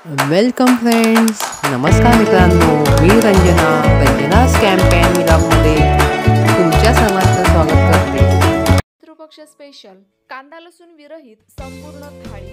Welcome friends. नमस्कार मित्रांनो, मी रंजना's campaign व्लॉगमध्ये तुमच्या सर्वांचं स्वागत करते. पितृपक्ष स्पेशल कांदा लसूण विरहित संपूर्ण थाळी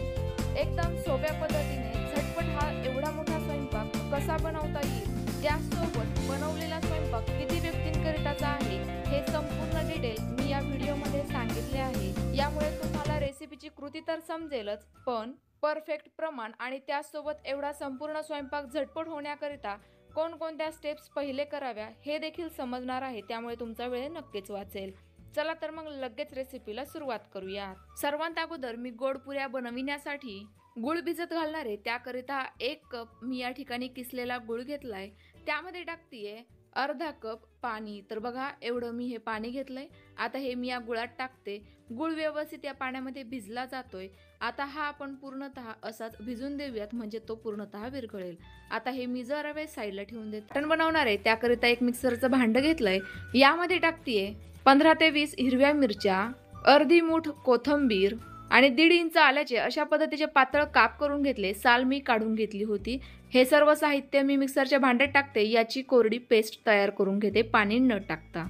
एकदम सोप्या पद्धतीने झटपट हा एवढा मोठा स्वयंपाक कसा बनवता येईल, त्यासोबत बनवलेला स्वयंपाक किती व्यक्तींकरिताचा आहे हे संपूर्ण डिटेल मी या व्हिडिओमध्ये सांगितले आहे. यामुळे तुम्हाला रेसिपीची कृती तर समजेलच, पण परफेक्ट प्रमाण आणि त्यासोबत एवढा संपूर्ण स्वयंपाक झटपट होण्याकरिता कोणकोणत्या स्टेप्स पहिले कराव्या हे देखील समजणार आहे. त्यामुळे तुमचा वेळ नक्कीच वाचेल. चला तर मग लगेच रेसिपीला सुरुवात करूया. सर्वात अगोदर मी गोड पुऱ्या बनविण्यासाठी गुळ भिजत घालणार आहे. त्याकरिता 1 कप मी या ठिकाणी किसलेला गुळ घेतलाय. त्यामध्ये टाकतीये अर्धा कप पाणी. तर बघा एवढं मी हे पाणी घेतलंय. आता हे मी या गुळात टाकते. गुळ व्यवस्थित या पाण्यामध्ये भिजला जातोय. आता हा आपण पूर्णतः असाच भिजून देऊयात, म्हणजे तो पूर्णतः विरघळेल. आता हे मी जरा वेळ साईडला ठेवून देते. मटण बनवणार आहे त्याकरिता एक मिक्सरचं भांडं घेतलंय. यामध्ये टाकतीये 15 ते 20 हिरव्या मिरच्या, अर्धी मूठ कोथिंबीर आणि 1.5 इंच आल्याचे अशा पद्धतीचे पातळ काप करून घेतले. साल मी काढून घेतली होती. हे सर्व साहित्य मी मिक्सरच्या भांड्यात टाकते. याची कोरडी पेस्ट तयार करून घेते पाणी न टाकता.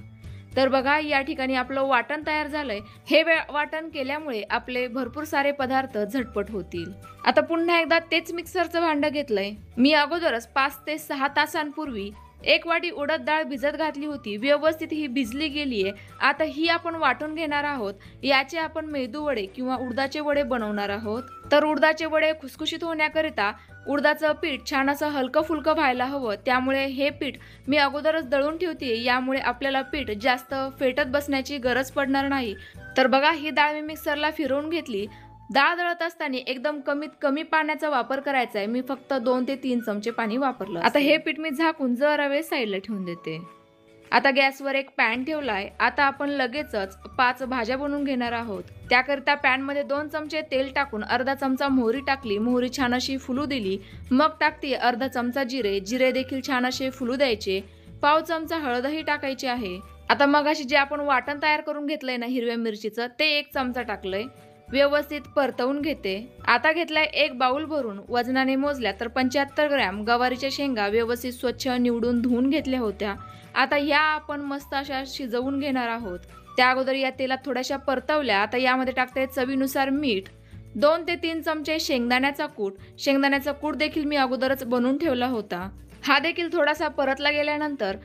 तर बघा या ठिकाणी आपलं वाटण तयार झालंय. हे वाटण केल्यामुळे आपले भरपूर सारे पदार्थ झटपट होतील. आता पुन्हा एकदा तेच मिक्सरचं भांडं घेतलंय. मी अगोदरच 5 ते 6 तासांपूर्वी 1 वाटी उडद डाळ भिजत घातली होती. व्यवस्थित ही भिजली गेलीये. आता ही आपण वाटून घेणार आहोत. याचे आपण मेदू वडे किंवा उडदाचे वडे बनवणार आहोत. तर उडदाचे वडे खुसखुशीत होण्याकरिता उडदाचं पीठ छान असं हलकं फुलकं व्हायला हवं. त्यामुळे हे पीठ मी अगोदरच दळून ठेवते. यामुळे आपल्याला पीठ जास्त फेटत बसण्याची गरज पडणार नाही. तर बघा ही डाळ मी मिक्सरला फिरवून घेतली. डाळ दळत असताना एकदम कमीत कमी पाण्याचा वापर करायचा आहे. मी फक्त 2 ते 3 चमचे पाणी वापरलं. आता हे पीठ मी झाकून जरा वेळ साईडला ठेवून देते. आता गॅसवर एक पॅन ठेवलाय. आता आपण लगेचच 5 भाज्या बनवून घेणार आहोत. त्याकरिता पॅन मध्ये 2 चमचे तेल टाकून अर्धा चमचा मोहरी टाकली. मोहरी छान अशी फुलू दिली. मग टाकते अर्धा चमचा जिरे. जिरे देखील छान असे फुलू द्यायचे. पाव चमचा हळदही टाकायची आहे. आता मगाशी जे आपण वाटण तयार करून घेतलंय ना हिरव्या मिरचीचं, ते 1 चमचा टाकलंय. व्यवस्थित परतवून घेते. आता घेतलाय 1 बाउल भरून. वजनाने मोजल्या तर 75 ग्रॅम गवारीच्या शेंगा व्यवस्थित स्वच्छ निवडून धुवून घेतल्या होत्या. आता ह्या आपण मस्त अशा शिजवून घेणार आहोत. त्या अगोदर या तेलात थोड्याशा परतवल्या. आता यामध्ये टाकते चवीनुसार मीठ, 2 ते 3 चमचे शेंगदाण्याचा कूट. शेंगदाण्याचा कूट देखील मी अगोदरच बनवून ठेवला होता. हा देखील थोडासा परतला गेल्यानंतर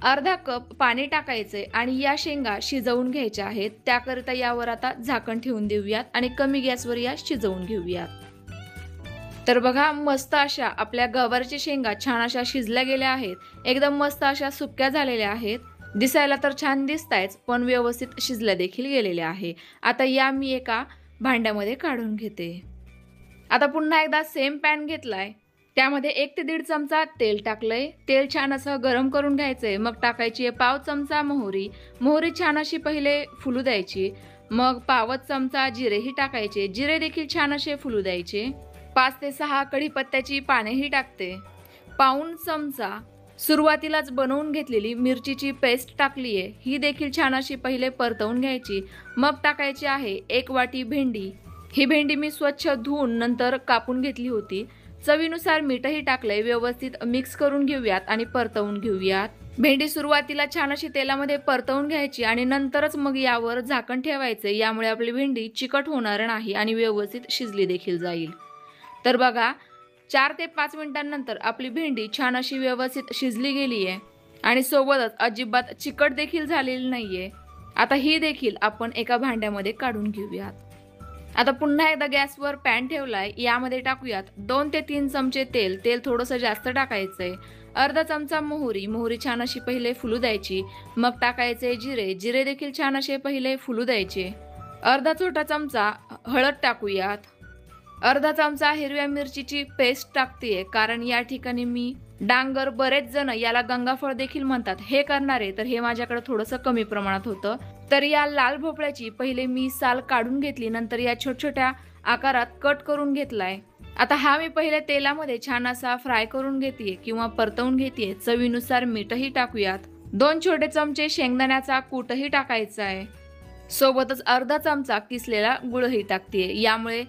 अर्धा कप पाणी टाकायचे आणि या शेंगा शिजवून घ्यायच्या आहेत. त्याकरिता यावर आता झाकण ठेवून देऊयात आणि कमी गॅसवर या शिजवून घेऊयात. तर बघा मस्त अशा आपल्या गवारीच्या शेंगा छान अशा शिजल्या गेल्या आहेत. एकदम मस्त अशा सुक्या झालेल्या आहेत. दिसायला तर छान दिसतायच, पण व्यवस्थित शिजल्या देखील गेलेल्या आहे. आता या मी एका भांड्यामध्ये काढून घेते. आता पुन्हा एकदा सेम पॅन घेतलाय. त्यामध्ये 1 ते 1.5 चमचा तेल टाकलंय. तेल छान असं गरम करून घ्यायचंय. मग टाकायची आहे पाव चमचा मोहरी. मोहरी छान अशी पहिले फुलू द्यायची. मग पावच चमचा जिरेही टाकायचे. जिरे देखील छान असे फुलू द्यायचे. 5 ते 6 कढीपत्त्याची पानेही टाकते. पाऊण चमचा सुरुवातीलाच बनवून घेतलेली मिरचीची पेस्ट टाकली आहे. ही देखील छान अशी पहिले परतवून घ्यायची. मग टाकायची आहे 1 वाटी भेंडी. ही भेंडी मी स्वच्छ धुवून नंतर कापून घेतली होती. चवीनुसार मीठही टाकलंय. व्यवस्थित मिक्स करून घेऊयात आणि परतवून घेऊयात. भेंडी सुरुवातीला छान अशी तेलामध्ये परतवून घ्यायची आणि नंतरच मग यावर झाकण ठेवायचे. यामुळे आपली भेंडी चिकट होणार नाही आणि व्यवस्थित शिजली देखील जाईल. तर बघा 4 ते 5 मिनिटांनंतर आपली भेंडी छान अशी व्यवस्थित शिजली गेली आहे आणि सोबतच अजिबात चिकट देखील झालेली नाहीये. आता ही देखील आपण एका भांड्यामध्ये काढून घेऊयात. आता पुन्हा एकदा गॅसवर पॅन ठेवलाय. यामध्ये टाकूयात 2 ते 3 चमचे तेल. तेल थोडंसं जास्त टाकायचंय. अर्धा चमचा मोहरी. मोहरी छान अशी पहिले फुलू द्यायची. मग टाकायचे जिरे. जिरे देखील छान असे पहिले फुलू द्यायचे. अर्धा छोटा चमचा हळद टाकूयात. अर्धा चमचा हिरव्या मिरचीची पेस्ट टाकतेय, कारण या ठिकाणी मी डांगर, बरेच जण याला गंगाफळ देखील म्हणतात, हे करणारे, तर हे माझ्याकडे थोडंसं कमी प्रमाणात होतं. तर या लाल भोपळ्याची पहिले मी साल काढून घेतली. नंतर या छोट्या आकारात कट करून घेतलाय. आता हा मी पहिले तेलामध्ये छान असा फ्राय करून घेते किंवा परतवून घेते. चवीनुसार मीठही टाकूयात. 2 छोटे चमचे शेंगदाण्याचा कूटही टाकायचा आहे. सोबतच अर्धा चमचा किसलेला गुळही टाकते. यामुळे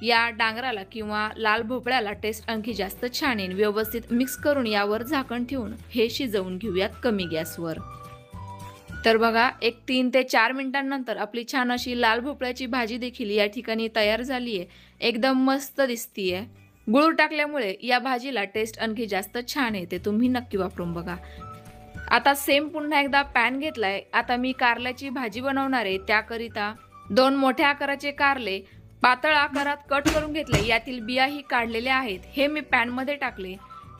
या डांगराला किंवा लाल भोपळ्याला टेस्ट आणखी जास्त छान येईल. व्यवस्थित मिक्स करून यावर झाकण ठेवून हे शिजवून घेऊयात कमी गॅसवर. तर बघा, एक 3 ते 4 मिनिटांनंतर आपली छान अशी लाल भोपळ्याची भाजी देखील या ठिकाणी तयार झाली आहे. एकदम मस्त दिसतीये. गूळ टाकल्यामुळे या भाजीला टेस्ट आणखी जास्त छान येते. तुम्ही नक्की वापरून बघा. आता सेम पुन्हा एकदा पॅन घेतलाय. आता मी कारल्याची भाजी बनवणार आहे. त्याकरिता 2 मोठ्या आकाराचे कारले पातळ आकारात कट करून घेतले. यातील बियाही काढलेल्या आहेत. हे मी पॅनमध्ये टाकले.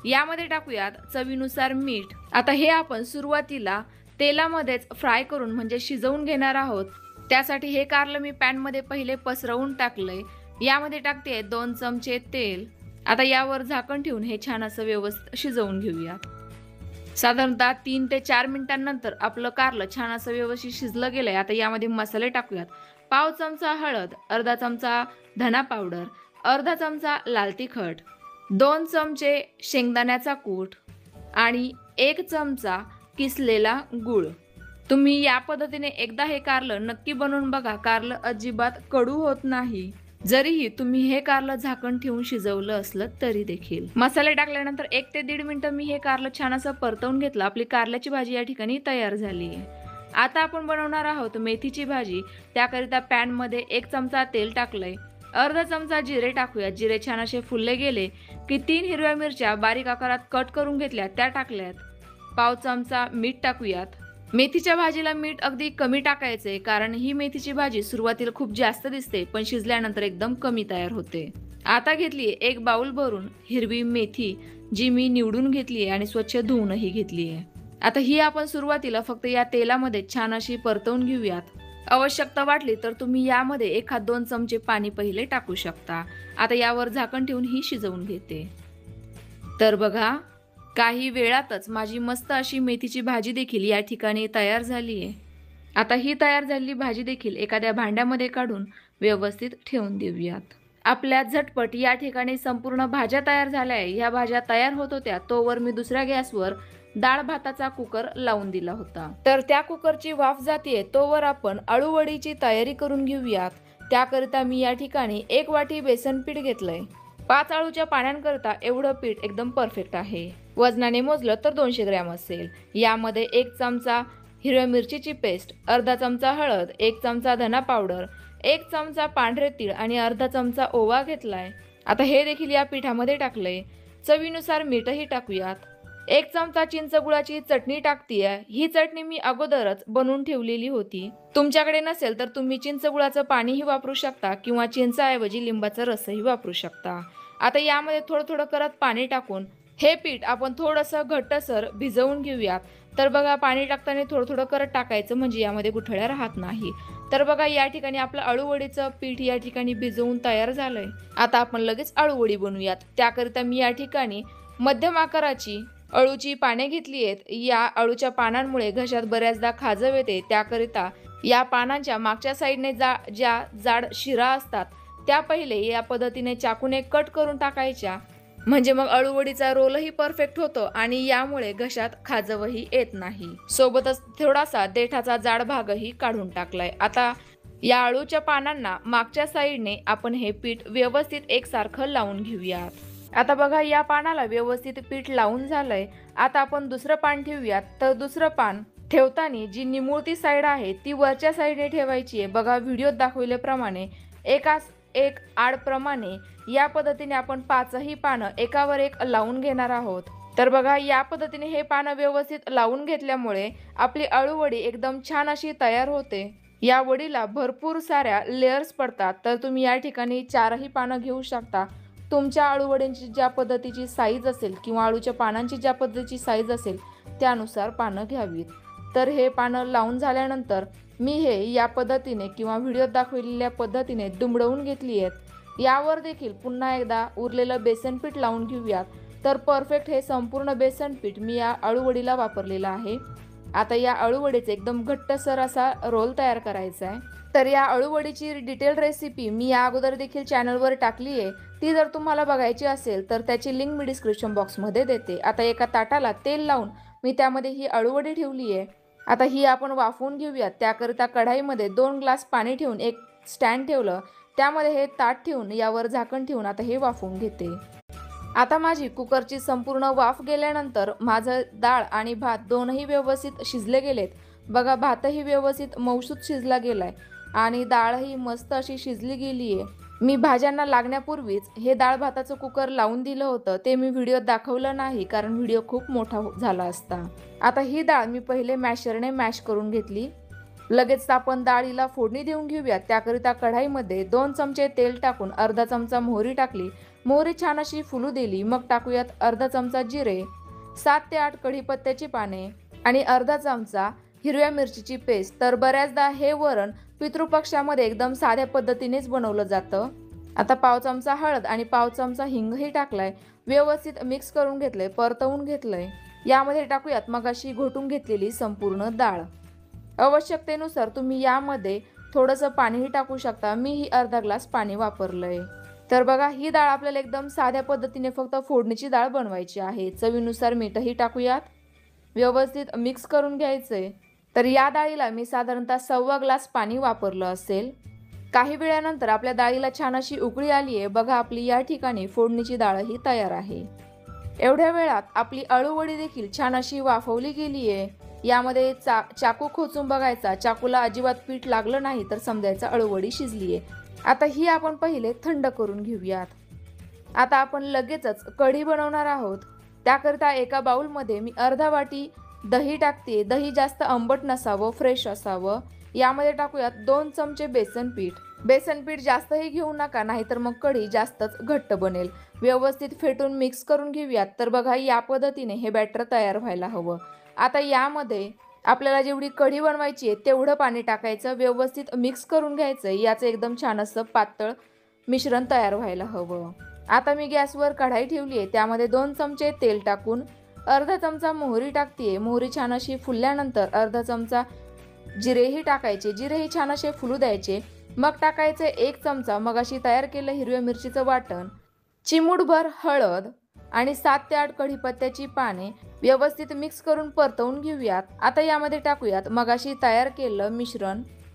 यामध्ये टाकूयात चवीनुसार मीठ. आता हे आपण सुरुवातीला तेलामध्येच फ्राय करून म्हणजे शिजवून घेणार आहोत. त्यासाठी हे कारलं मी पॅनमध्ये पहिले पसरवून टाकलंय. यामध्ये टाकते 2 चमचे तेल. आता यावर झाकण ठेवून हे छान असं व्यवस्थित शिजवून घेऊया. साधारणतः 3 ते 4 मिनिटांनंतर आपलं कारलं छान असं व्यवस्थित शिजलं गेलंय. आता यामध्ये मसाले टाकूयात. पाव चमचा हळद, अर्धा चमचा धना पावडर, अर्धा चमचा लाल तिखट, 2 चमचे शेंगदाण्याचा कूट आणि 1 चमचा किसलेला गूळ. तुम्ही या पद्धतीने एकदा हे कारलं नक्की बनवून बघा. कारलं अजिबात कडू होत नाही, जरीही तुम्ही हे कारलं झाकण ठेवून शिजवलं असलं तरी देखील. मसाले टाकल्यानंतर 1 ते 1.5 मिनिटं मी हे कारलं छान असं परतवून घेतलं. आपली कारल्याची भाजी या ठिकाणी तयार झाली आहे. आता आपण बनवणार आहोत मेथीची भाजी. त्याकरिता पॅनमध्ये 1 चमचा तेल टाकलंय. अर्धा चमचा जिरे टाकूयात. जिरे छान असे फुलले गेले की 3 हिरव्या मिरच्या बारीक आकारात कट करून घेतल्या त्या टाकल्यात. पाव चमचा मीठ टाकूयात. मेथीच्या भाजीला मीठ अगदी कमी टाकायचे, कारण ही मेथीची भाजी सुरुवातीला खूप जास्त दिसते पण शिजल्यानंतर एकदम कमी तयार होते. आता घेतली 1 बाउल भरून हिरवी मेथी, जी मी निवडून घेतली आहे आणि स्वच्छ धुवूनही घेतली आहे. आता ही आपण सुरुवातीला फक्त या तेलामध्ये छान अशी परतवून घेऊयात. आवश्यकता वाटली तर तुम्ही यामध्ये 1-2 चमचे पाणी पहिले टाकू शकता. आता यावर झाकण ठेवून ही शिजवून घेते. तर बघा, काही वेळातच माझी मस्त अशी मेथीची भाजी देखील या ठिकाणी तयार झाली आहे. आता ही तयार झालेली भाजी देखील एखाद्या भांड्यामध्ये काढून व्यवस्थित ठेवून देऊयात. आपल्या झटपट या ठिकाणी संपूर्ण भाज्या तयार झाल्या आहे. ह्या भाज्या तयार होत होत्या तोवर मी दुसऱ्या गॅसवर डाळ भाताचा कुकर लावून दिला होता. तर त्या कुकरची वाफ जाते तोवर आपण अळूवडीची तयारी करून घेऊयात. त्याकरिता मी या ठिकाणी 1 वाटी बेसन पीठ घेतलंय. 5 आळूच्या पाण्यांकरता एवढं पीठ एकदम परफेक्ट आहे. वजनाने मोजलं तर 200 ग्रॅम असेल. यामध्ये 1 चमचा हिरव्या मिरचीची पेस्ट, अर्धा चमचा हळद, 1 चमचा धना पावडर, 1 चमचा पांढरे तीळ आणि अर्धा चमचा ओवा घेतलाय. आता हे देखील या पिठामध्ये टाकलंय. चवीनुसार मीठही टाकूयात. 1 चमचा चिंच गुळाची चटणी टाकतीये. ही चटणी मी अगोदरच बनवून ठेवलेली होती. तुमच्याकडे नसेल तर तुम्ही चिंच गुळाचं पाणीही वापरू शकता किंवा चिंचाऐवजी लिंबाचा रसही वापरू शकता. आता यामध्ये थोडं थोडं करत पाणी टाकून हे पीठ आपण थोडंसं घट्टसर भिजवून घेऊयात. तर बघा, पाणी टाकताना थोडं थोडं करत टाकायचं म्हणजे यामध्ये गुठळ्या राहत नाही. तर बघा, या ठिकाणी आपलं अळूवडीचं पीठ या ठिकाणी भिजवून तयार झालंय. आता आपण लगेच अळूवडी बनवूयात. त्याकरिता मी या ठिकाणी मध्यम आकाराची अळूची पाने घेतली आहेत. या अळूच्या पानांमुळे घशात बऱ्याचदा खाजव येते. त्याकरिता या पानांच्या मागच्या साईडने ज्या जाड शिरा असतात त्या पहिले या पद्धतीने चाकूने कट करून टाकायच्या, म्हणजे मग अळूवडीचा रोलही परफेक्ट होतो आणि यामुळे घशात खाजवही येत नाही. सोबतच थोडासा देठाचा जाड भागही काढून टाकलाय. आता या अळूच्या पानांना मागच्या साईडने आपण हे पीठ व्यवस्थित एकसारखं लावून घेऊयात. आता बघा, या पानाला व्यवस्थित पीठ लावून झालंय. आता आपण दुसरं पान ठेवूयात. तर दुसरं पान ठेवताना जी निमुळती साईड आहे ती वरच्या साईडने ठेवायची आहे. बघा, व्हिडिओत दाखवल्याप्रमाणे एकाच एक आडप्रमाणे या पद्धतीने आपण 5ही पानं एकावर एक लावून घेणार आहोत. तर बघा, या पद्धतीने हे पानं व्यवस्थित लावून घेतल्यामुळे आपली अळूवडी एकदम छान अशी तयार होते. या वडीला भरपूर साऱ्या लेयर्स पडतात. तर तुम्ही या ठिकाणी 4ही पानं घेऊ शकता. तुमच्या अळूवड्यांची ज्या पद्धतीची साईज असेल किंवा अळूच्या पानांची ज्या पद्धतीची साईज असेल त्यानुसार पानं घ्यावीत. तर हे पानं लावून झाल्यानंतर मी हे या पद्धतीने किंवा व्हिडिओत दाखवलेल्या पद्धतीने दुमडवून घेतली आहेत. यावर देखील पुन्हा एकदा उरलेलं बेसन पीठ लावून घेऊयात. तर परफेक्ट हे संपूर्ण बेसन पीठ मी या अळूवडीला वापरलेलं आहे. आता या अळूवडीचे एकदम घट्टसर असा रोल तयार करायचा आहे. तर या अळूवडीची डिटेल रेसिपी मी या अगोदर देखील चॅनलवर टाकली आहे. ती जर तुम्हाला बघायची असेल तर त्याची लिंक मी डिस्क्रिप्शन बॉक्समध्ये देते. आता एका ताटाला तेल लावून मी त्यामध्ये ही अळूवडी ठेवली आहे. आता ही आपण वाफवून घेऊयात. त्याकरिता कढाईमध्ये 2 ग्लास पाणी ठेवून एक स्टँड ठेवलं. त्यामध्ये हे ताट ठेवून यावर झाकण ठेवून आता हे वाफवून घेते। आता माझी कुकरची संपूर्ण वाफ गेल्यानंतर माझं डाळ आणि भात दोनही व्यवस्थित शिजले गेलेत। बघा भातही व्यवस्थित मऊसूत शिजला गेलाय आणि डाळही मस्त अशी शिजली गेली आहे। मी भाज्यांना लागण्यापूर्वीच हे डाळ भाताचं कुकर लावून दिलं होतं, ते मी व्हिडिओत दाखवलं नाही कारण व्हिडिओ खूप मोठा झाला असता। आता ही डाळ मी पहिले मॅशरने मॅश करून घेतली। लगेच आपण डाळीला फोडणी देऊन घेऊयात। त्याकरिता कढाईमध्ये 2 चमचे तेल टाकून अर्धा चमचा मोहरी टाकली। मोहरी छान अशी फुलू दिली। मग टाकूयात अर्धा चमचा जिरे, 7 ते 8 कढीपत्त्याची पाने आणि अर्धा चमचा हिरव्या मिरचीची पेस्ट। तर बऱ्याचदा हे वरण पितृपक्षामध्ये एकदम साध्या पद्धतीनेच बनवलं जातं। आता पाव चमचा हळद आणि पाव चमचा हिंगही टाकलाय। व्यवस्थित मिक्स करून घेतलंय, परतवून घेतलंय। यामध्ये टाकूयात मगाशी घोटून घेतलेली संपूर्ण डाळ। आवश्यकतेनुसार तुम्ही यामध्ये थोडंसं पाणीही टाकू शकता। मी ही अर्धा ग्लास पाणी वापरलंय। तर बघा ही डाळ आपल्याला एकदम साध्या पद्धतीने फक्त फोडणीची डाळ बनवायची आहे। चवीनुसार मीठही टाकूयात, व्यवस्थित मिक्स करून घ्यायचंय। तर या डाळीला मी साधारणतः 1.25 ग्लास पाणी वापरलं असेल। काही वेळानंतर आपल्या डाळीला छान अशी उकळी आली आहे। बघा आपली या ठिकाणी फोडणीची डाळही तयार आहे। एवढ्या वेळात आपली अळूवडी देखील छान अशी वाफवली गेली आहे। यामध्ये चाकू खोचून बघायचा, चाकूला अजिबात पीठ लागलं नाही तर समजायचं अळूवडी शिजली आहे। आता ही आपण पहिले थंड करून घेऊयात। आता आपण लगेचच कढी बनवणार आहोत। त्याकरिता एका बाउलमध्ये मी अर्धा वाटी दही टाकते। दही जास्त आंबट नसावं, फ्रेश असावं। यामध्ये टाकूयात 2 चमचे बेसन पीठ। बेसन पीठ जास्तही घेऊ नका, नाहीतर मग कढी जास्तच घट्ट बनेल। व्यवस्थित फेटून मिक्स करून घेऊयात। तर बघा या पद्धतीने हे बॅटर तयार व्हायला हवं। आता यामध्ये आपल्याला जेवढी कढी बनवायची आहे तेवढं पाणी टाकायचं, व्यवस्थित मिक्स करून घ्यायचं। याचं एकदम छान असं पातळ मिश्रण तयार व्हायला हवं। आता मी गॅसवर कढाई ठेवली आहे। त्यामध्ये 2 चमचे तेल टाकून अर्धा चमचा मोहरी टाकते। मोहरी छान अशी फुलल्यानंतर अर्धा चमचा जिरेही टाकायचे। जिरेही छान असे फुलू द्यायचे। मग टाकायचे 1 चमचा मगाशी तयार केलं हिरव्या मिरचीचं वाटण, चिमूटभर हळद आणि 7 ते 8 कढीपत्त्याची पाने। व्यवस्थित मिक्स करून परतवून घेऊयात। आता यामध्ये टाकूयात मगाशी तयार केलं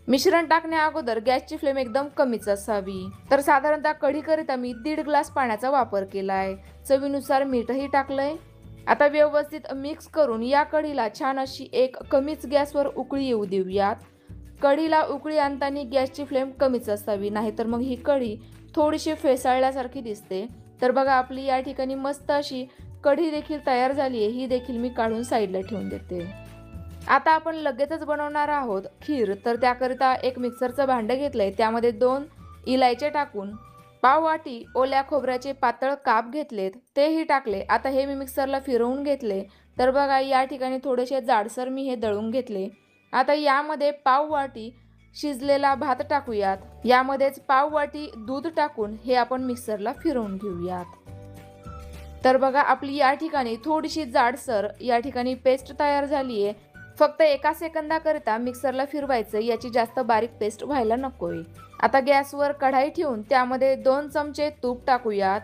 मिश्रण टाकण्या अगोदर गॅसची फ्लेम एकदम कमीच असावी। तर साधारणतः कढीकरिता मी 1.5 ग्लास पाण्याचा वापर केलाय। चवीनुसार मीठही टाकलंय। आता व्यवस्थित मिक्स करून या कढीला छान अशी एक कमीच गॅसवर उकळी येऊ देऊयात। कढीला उकळी आणताना गॅसची फ्लेम कमीच असावी, नाहीतर मग ही कढी थोडीशी फेसाळल्यासारखी दिसते। तर बघा आपली या ठिकाणी मस्त अशी कढी देखील तयार झाली आहे। ही देखील मी काढून साईडला ठेवून देते। आता आपण लगेचच बनवणार आहोत खीर। तर त्याकरिता एक मिक्सरचं भांडं घेतलंय। त्यामध्ये 2 इलायचे टाकून पाव वाटी ओल्या खोबऱ्याचे पातळ काप घेतलेत, तेही टाकले। आता हे मी मिक्सरला फिरवून घेतले। तर बघा या ठिकाणी थोडेसे जाडसर मी हे दळून घेतले। आता यामध्ये पाव वाटी शिजलेला भात टाकूयात। यामध्येच पाव वाटी दूध टाकून हे आपण मिक्सरला फिरवून घेऊयात। तर बघा आपली या ठिकाणी थोडीशी जाडसर या ठिकाणी पेस्ट तयार झाली आहे। फक्त 1 सेकंदाकरिता मिक्सरला फिरवायचं, याची जास्त बारीक पेस्ट व्हायला नकोय। आता गॅसवर कढाई ठेवून त्यामध्ये 2 चमचे तूप टाकूयात।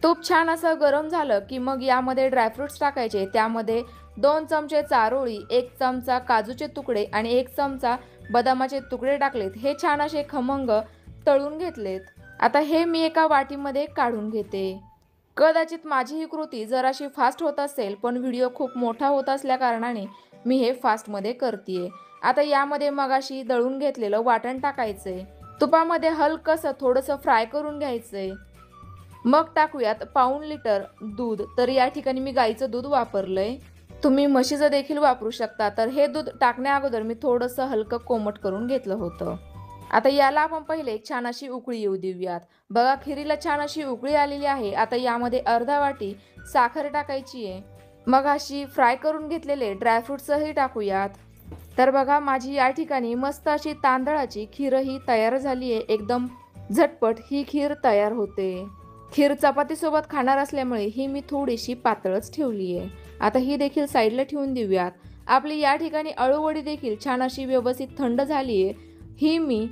तूप छान असं गरम झालं की मग यामध्ये ड्रायफ्रुट्स टाकायचे। त्यामध्ये 2 चमचे चारोळी, 1 चमचा काजूचे तुकडे आणि 1 चमचा बदामाचे तुकडे टाकलेत। हे छान असे खमंग तळून घेतलेत। आता हे मी एका वाटीमध्ये काढून घेते। कदाचित माझी ही कृती जराशी फास्ट होत असेल, पण व्हिडिओ खूप मोठा होत असल्या कारणाने मी हे फास्टमध्ये करतेय। आता यामध्ये मगाशी दळून घेतलेलं वाटण टाकायचंय। तुपामध्ये हलकंसं थोडंसं फ्राय करून घ्यायचंय। मग टाकूयात पाऊण लिटर दूध। तर या ठिकाणी मी गाईचं दूध वापरलंय, तुम्ही म्हशीचं देखील वापरू शकता। तर हे दूध टाकण्या अगोदर मी थोडंसं हलकं कोमट करून घेतलं होतं। आता याला आपण पहिले छान अशी उकळी येऊ देऊयात। बघा खिरीला छान अशी उकळी आलेली आहे। आता यामध्ये अर्धा वाटी साखर टाकायची आहे। मग अशी फ्राय करून घेतलेले ड्रायफ्रुट्सही टाकूयात। तर बघा माझी या ठिकाणी मस्त अशी तांदळाची खीरही तयार झाली आहे। एकदम झटपट ही खीर तयार होते। खीर चपातीसोबत खाणार असल्यामुळे ही मी थोडीशी पातळच ठेवली आहे। आता ही देखील साईडला ठेवून देऊयात। आपली या ठिकाणी अळूवडी देखील छान अशी व्यवस्थित थंड झाली आहे। ही मी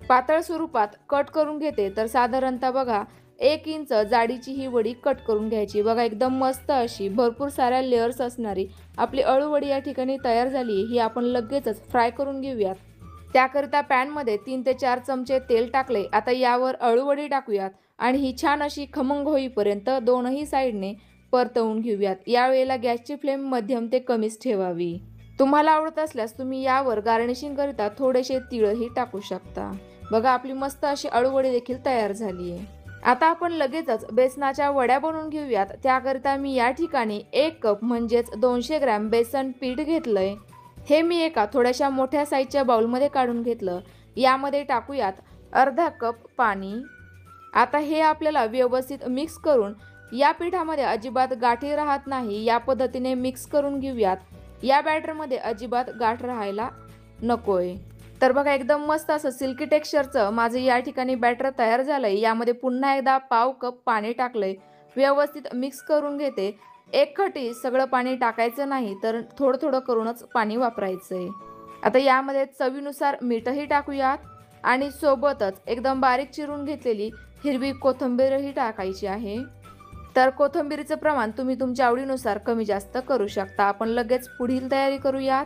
पातळ स्वरूपात कट करून घेते। तर साधारणतः बघा 1 इंच जाडीची ही वडी कट करून घ्यायची। बघा एकदम मस्त अशी भरपूर साऱ्या लेयर्स असणारी आपली अळूवडी या ठिकाणी तयार झाली। ही आपण लगेचच फ्राय करून घेऊयात। त्याकरिता पॅनमध्ये 3 ते 4 चमचे तेल टाकले. आता यावर अळूवडी टाकूयात आणि ही छान अशी खमंग होईपर्यंत दोनही साईडने परतवून घेऊयात. यावेळेला गॅसची फ्लेम मध्यम ते कमीच ठेवावी. तुम्हाला आवडत असल्यास तुम्ही यावर गार्निशिंग करिता थोडेसे तीळही टाकू शकता. बघा आपली मस्त अशी अळूवडी देखील तयार झाली आहे. आता आपण लगेचच बेसनाच्या वड्या बनवून घेऊयात. त्याकरिता मी या ठिकाणी 1 कप म्हणजेच 200 ग्रॅम बेसन पीठ घेतलंय. हे मी एका थोड्याशा मोठ्या साईजच्या बाउलमध्ये काढून घेतलं. यामध्ये टाकूयात अर्धा कप पाणी. आता हे आपल्याला व्यवस्थित मिक्स करून या पिठामध्ये अजिबात गाठी राहत नाही या पद्धतीने मिक्स करून घेऊयात. या बॅटरमध्ये अजिबात गाठ राहायला नकोय. तर बघा एकदम मस्त असं सिल्की टेक्स्चरचं माझं या ठिकाणी बॅटर तयार झालंय. यामध्ये पुन्हा एकदा पाव कप पाणी टाकलंय. व्यवस्थित मिक्स करून घेते. एकखटी सगळं पाणी टाकायचं नाही तर थोडं थोडं करूनच पाणी वापरायचंय. आता यामध्ये चवीनुसार मीठही टाकूयात आणि सोबतच एकदम बारीक चिरून घेतलेली हिरवी कोथिंबीरही टाकायची आहे. तर कोथिंबीरीचं प्रमाण तुम्ही तुमच्या आवडीनुसार कमी जास्त करू शकता. आपण लगेच पुढील तयारी करूयात.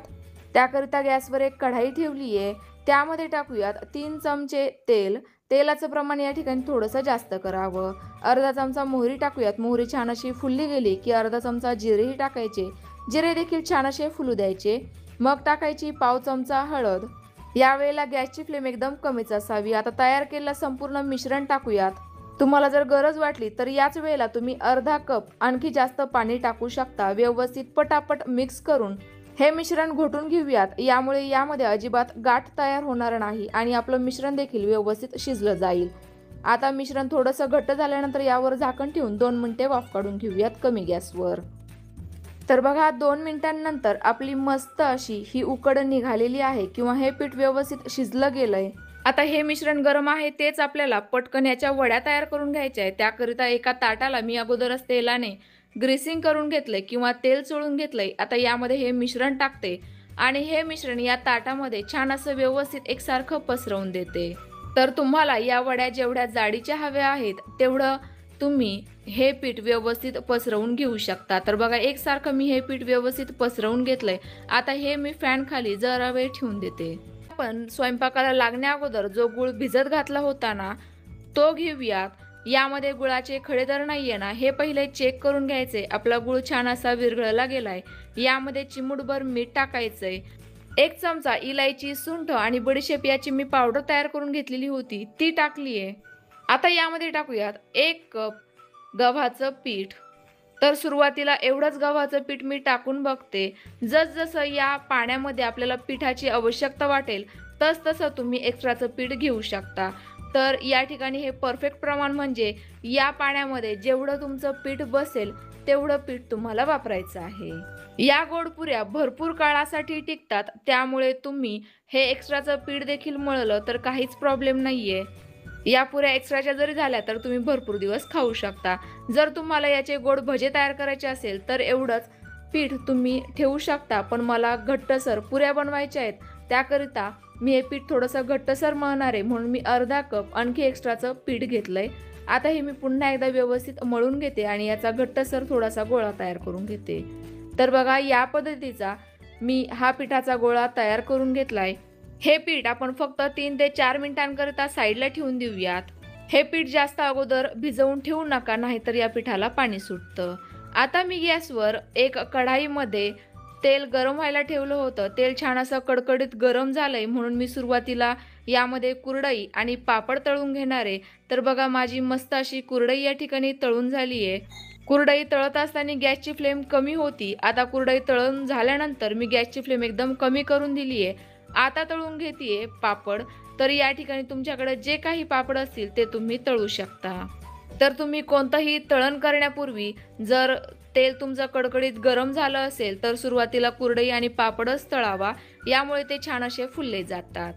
त्याकरिता गॅसवर एक कढाई ठेवली आहे. त्यामध्ये टाकूयात 3 चमचे तेल. तेलाचं प्रमाण या ठिकाणी थोडंसं जास्त करावं. अर्धा चमचा मोहरी टाकूयात. मोहरी छान अशी फुलली गेली की अर्धा चमचा जिरेही टाकायचे. जिरे देखील छान असे फुलू द्यायचे. मग टाकायची पाव चमचा हळद. यावेळेला गॅसची फ्लेम एकदम कमीच असावी. आता तयार केलेलं संपूर्ण मिश्रण टाकूयात. तुम्हाला जर गरज वाटली तर याच वेळेला तुम्ही अर्धा कप आणखी जास्त पाणी टाकू शकता. व्यवस्थित पटापट मिक्स करून हे मिश्रण घोटून घेऊयात. यामुळे यामध्ये अजिबात गाठ तयार होणार नाही आणि आपलं मिश्रण देखील व्यवस्थित शिजलं जाईल. आता मिश्रण थोडंसं घट्ट झाल्यानंतर यावर झाकण ठेवून 2 मिनिटे वाफ काढून घेऊयात कमी गॅसवर. तर बघा 2 मिनिटांनंतर आपली मस्त अशी ही उकड निघालेली आहे किंवा हे पीठ व्यवस्थित शिजलं गेलंय. आता हे मिश्रण गरम आहे तेच आपल्याला पटकन याच्या वड्या तयार करून घ्यायच्या आहे. त्याकरिता एका ताटाला मी अगोदरच तेलाने ग्रीसिंग करून घेतलंय किंवा तेल चोळून घेतलंय. आता यामध्ये हे मिश्रण टाकते आणि हे मिश्रण या ताटामध्ये छान असं व्यवस्थित एकसारखं पसरवून देते. तर तुम्हाला या वड्या जेवढ्या जाडीच्या हव्या आहेत तेवढं तुम्ही हे पीठ व्यवस्थित पसरवून घेऊ शकता. तर बघा एकसारखं मी हे पीठ व्यवस्थित पसरवून घेतलंय. आता हे मी फॅन खाली जरा वेळ ठेवून देते. आपण स्वयंपाकाला लागण्या अगोदर जो गूळ भिजत घातला होता ना तो घेऊयात. यामध्ये गुळाचे खडे तर नाहीये ना हे पहिले चेक करून घ्यायचे. आपला गूळ छान असा विरघळला गेलाय. यामध्ये चिमूटभर मीठ टाकायचंय. 1 चमचा इलायची, सुंठ आणि बडीशेप याची मी पावडर तयार करून घेतलेली होती ती टाकलीये. आता यामध्ये टाकूयात 1 कप गव्हाचं पीठ. तर सुरुवातीला एवढंच गव्हाचं पीठ मी टाकून बघते. जसजसं या पाण्यामध्ये आपल्याला पिठाची आवश्यकता वाटेल तसतसं तुम्ही एक्स्ट्राचं पीठ घेऊ शकता. तर या ठिकाणी हे परफेक्ट प्रमाण म्हणजे या पाण्यामध्ये जेवढं तुमचं पीठ बसेल तेवढं पीठ तुम्हाला वापरायचं आहे. या गोडपुऱ्या भरपूर काळासाठी टिकतात. त्यामुळे तुम्ही हे एक्स्ट्राचं पीठ देखील मळलं तर काहीच प्रॉब्लेम नाहीये. या पुऱ्या एक्स्ट्राच्या जरी झाल्या तर तुम्ही भरपूर दिवस खाऊ शकता. जर तुम्हाला याचे गोड भजे तयार करायचे असेल तर एवढंच पीठ तुम्ही ठेवू शकता. पण मला घट्टसर पुऱ्या बनवायच्या आहेत त्याकरिता मी हे पीठ थोडंसं घट्टसर मळणार आहे म्हणून मी अर्धा कप आणखी एक्स्ट्राचं पीठ घेतलंय. आता हे मी पुन्हा एकदा व्यवस्थित मळून घेते आणि याचा घट्टसर थोडासा गोळा तयार करून घेते. तर बघा या पद्धतीचा मी हा पिठाचा गोळा तयार करून घेतलाय. हे पीठ आपण फक्त 3 ते 4 मिनिटांकरिता साईडला ठेवून देऊयात. हे पीठ जास्त अगोदर भिजवून ठेवू नका नाहीतर या पिठाला पाणी सुटतं. आता मी गॅसवर एक कढाईमध्ये तेल गरम व्हायला ठेवलं होतं. तेल छान असं कडकडीत गरम झालंय म्हणून मी सुरुवातीला यामध्ये कुरडई आणि पापड तळून घेणार आहे. तर बघा माझी मस्त अशी कुरडई या ठिकाणी तळून झाली आहे. कुरडई तळत असताना गॅसची फ्लेम कमी होती. आता कुरडई तळून झाल्यानंतर मी गॅसची फ्लेम एकदम कमी करून दिली आहे. आता तळून घेतेय पापड. तर या ठिकाणी तुमच्याकडे जे काही पापड असतील ते तुम्ही तळू शकता. तर तुम्ही कोणतंही तळण करण्यापूर्वी जर तेल तुमचं कडकडीत गरम झालं असेल तर सुरुवातीला कुरडई आणि पापडच तळावा. यामुळे ते छान असे फुलले जातात.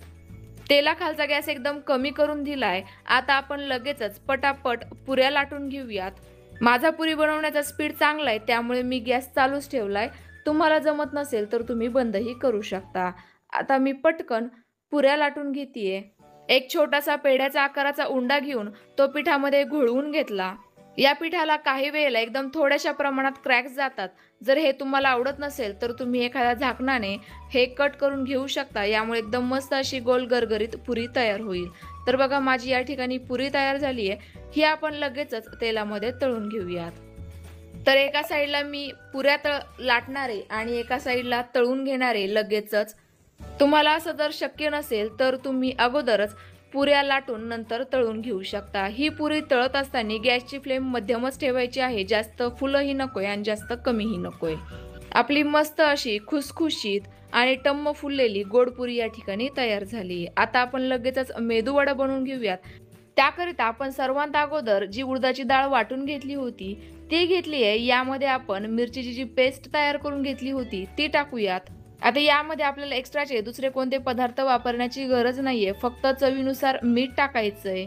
तेलाखालचा गॅस एकदम कमी करून दिलाय. आता आपण लगेचच पटापट पुऱ्या लाटून घेऊयात. माझा पुरी बनवण्याचा स्पीड चांगला आहे त्यामुळे मी गॅस चालूच ठेवलाय. तुम्हाला जमत नसेल तर तुम्ही बंदही करू शकता. आता मी पटकन पुऱ्या लाटून घेतेय. एक छोटासा पेढ्याचा आकाराचा उंडा घेऊन तो पिठामध्ये घोळवून घेतला. या पिठाला काही वेळेला एकदम थोड्याशा प्रमाणात क्रॅक्स जातात. जर हे तुम्हाला आवडत नसेल तर तुम्ही एखाद्या झाकणाने हे कट करून घेऊ शकता. यामुळे एकदम मस्त अशी गोल गरगरीत पुरी तयार होईल. तर बघा माझी या ठिकाणी पुरी तयार झाली आहे. ही आपण लगेचच तेलामध्ये तळून घेऊयात. तर एका साईडला मी पुऱ्या लाटणारे आणि एका साईडला तळून घेणारे लगेचच. तुम्हाला असं जर शक्य नसेल तर तुम्ही अगोदरच पुऱ्या लाटून नंतर तळून घेऊ शकता. ही पुरी तळत असताना गॅसची फ्लेम मध्यमच ठेवायची आहे. जास्त फुलंही नकोय आणि जास्त कमीही नकोय. आपली मस्त अशी खुसखुशीत आणि टम्म फुललेली गोड पुरी या ठिकाणी तयार झाली. आता आपण लगेचच मेदूवडा बनवून घेऊयात. त्याकरिता आपण सर्वांत अगोदर जी उडदाची डाळ वाटून घेतली होती ती घेतली आहे. यामध्ये आपण मिरचीची जी पेस्ट तयार करून घेतली होती ती टाकूयात. आता यामध्ये आपल्याला एक्स्ट्राचे दुसरे कोणते पदार्थ वापरण्याची गरज नाहीये. फक्त चवीनुसार मीठ टाकायचंय.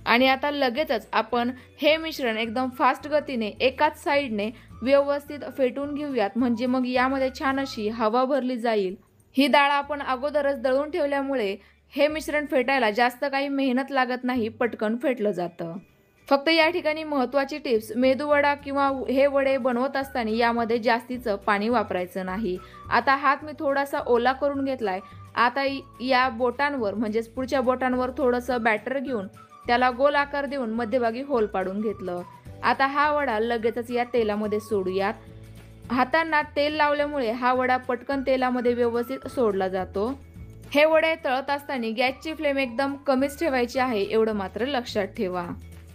आणि आता लगेचच आपण हे मिश्रण एकदम फास्ट गतीने एकाच साईडने व्यवस्थित फेटून घेऊयात. म्हणजे मग यामध्ये छान अशी हवा भरली जाईल. ही डाळ आपण अगोदरच दळून ठेवल्यामुळे हे मिश्रण फेटायला जास्त काही मेहनत लागत नाही. पटकन फेटलं जातं. फक्त या ठिकाणी महत्त्वाची टिप्स, मेदूवडा किंवा हे वडे बनवत असताना यामध्ये जास्तीचं पाणी वापरायचं नाही. आता हात मी थोडासा ओला करून घेतलाय. आता या बोटांवर म्हणजेच पुढच्या बोटांवर थोडंसं बॅटर घेऊन त्याला गोल आकार देऊन मध्यभागी होल पाडून घेतलं. आता हा वडा लगेचच या तेलामध्ये सोडूयात. हातांना तेल लावल्यामुळे हा वडा पटकन तेलामध्ये व्यवस्थित सोडला जातो. हे वडे तळत असताना गॅसची फ्लेम एकदम कमीच ठेवायची आहे, एवढं मात्र लक्षात ठेवा.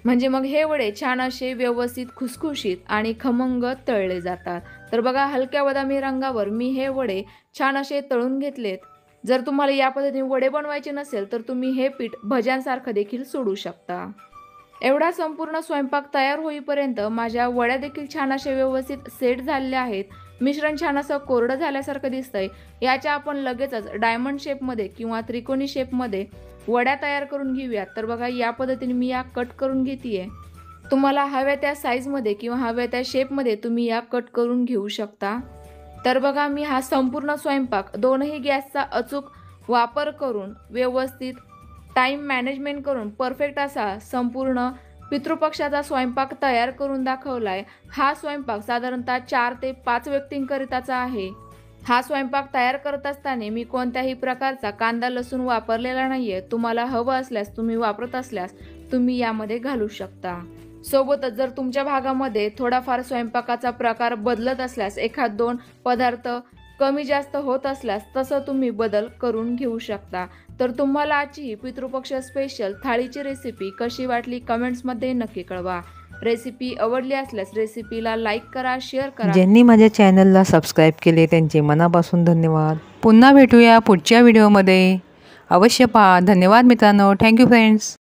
म्हणजे मग हे वडे छान असे व्यवस्थित खुसखुशीत आणि खमंग तळले जातात. तर बघा हलक्या बदामी रंगावर मी हे वडे छान असे तळून घेतलेत. जर तुम्हाला या पद्धतीने वडे बनवायचे नसेल तर तुम्ही हे पीठ भज्यांसारखं देखील सोडू शकता. एवढा संपूर्ण स्वयंपाक तयार होईपर्यंत माझ्या वड्या देखील छान असे व्यवस्थित सेट झालेल्या आहेत. मिश्रण छान असं कोरडं झाल्यासारखं दिसतंय. याच्या आपण लगेचच डायमंड शेपमध्ये किंवा त्रिकोणी शेपमध्ये वड्या तयार करून घेऊयात. तर बघा या पद्धतीने मी या कट करून घेतेय. तुम्हाला हव्या त्या साईजमध्ये किंवा हव्या त्या शेपमध्ये तुम्ही या कट करून घेऊ शकता. तर बघा मी हा संपूर्ण स्वयंपाक दोनही गॅसचा अचूक वापर करून व्यवस्थित टाईम मॅनेजमेंट करून परफेक्ट असा संपूर्ण पितृपक्षाचा स्वयंपाक तयार करून दाखवलाय. हा स्वयंपाक साधारणतः 4 ते 5 व्यक्तींकरिताचा आहे. हा स्वयंपाक तयार करत असताना मी कोणत्याही प्रकारचा कांदा लसूण वापरलेला नाहीये. तुम्हाला हवं असल्यास तुम्ही वापरत असल्यास तुम्ही यामध्ये घालू शकता. सोबतच जर तुमच्या भागामध्ये थोडाफार स्वयंपाकाचा प्रकार बदलत असल्यास एखाद 2 पदार्थ कमी जास्त होत असल्यास तसं तुम्ही बदल करून घेऊ शकता. तर तुम्हाला आजची ही पितृपक्ष स्पेशल थाळीची रेसिपी कशी वाटली कमेंट्समध्ये नक्की कळवा. रेसिपी आवडली असल्यास रेसिपीला लाईक करा, शेअर करा. ज्यांनी माझ्या चॅनलला सबस्क्राईब केले त्यांचे मनापासून धन्यवाद. पुन्हा भेटूया पुढच्या व्हिडिओमध्ये. अवश्य पहा. धन्यवाद मित्रांनो. Thank you friends.